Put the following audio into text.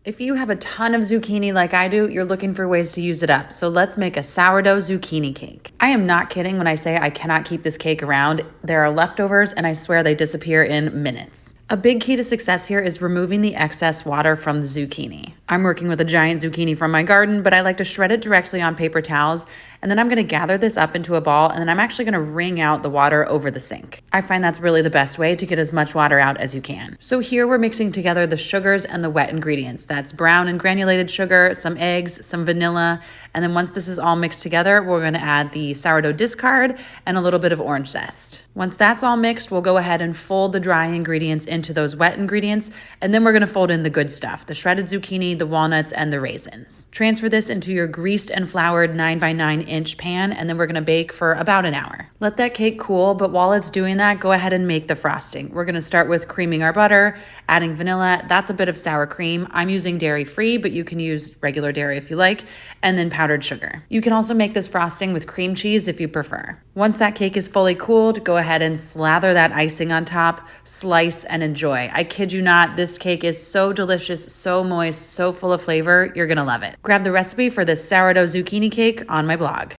If you have a ton of zucchini like I do, you're looking for ways to use it up. So let's make a sourdough zucchini cake. I am not kidding when I say I cannot keep this cake around. There are leftovers and I swear they disappear in minutes. A big key to success here is removing the excess water from the zucchini. I'm working with a giant zucchini from my garden, but I like to shred it directly on paper towels, and then I'm gonna gather this up into a ball, and then I'm actually gonna wring out the water over the sink. I find that's really the best way to get as much water out as you can. So here we're mixing together the sugars and the wet ingredients. That's brown and granulated sugar, some eggs, some vanilla, and then once this is all mixed together, we're gonna add the sourdough discard and a little bit of orange zest. Once that's all mixed, we'll go ahead and fold the dry ingredients into those wet ingredients, and then we're gonna fold in the good stuff, the shredded zucchini, the walnuts, and the raisins. Transfer this into your greased and floured 9x9-inch pan, and then we're gonna bake for about an hour. Let that cake cool, but while it's doing that, go ahead and make the frosting. We're gonna start with creaming our butter, adding vanilla. That's a bit of sour cream. I'm using dairy-free, but you can use regular dairy if you like, and then powdered sugar. You can also make this frosting with cream cheese if you prefer. Once that cake is fully cooled, go ahead and slather that icing on top, slice, and enjoy. I kid you not, this cake is so delicious, so moist, so full of flavor. You're gonna love it. Grab the recipe for this sourdough zucchini cake on my blog.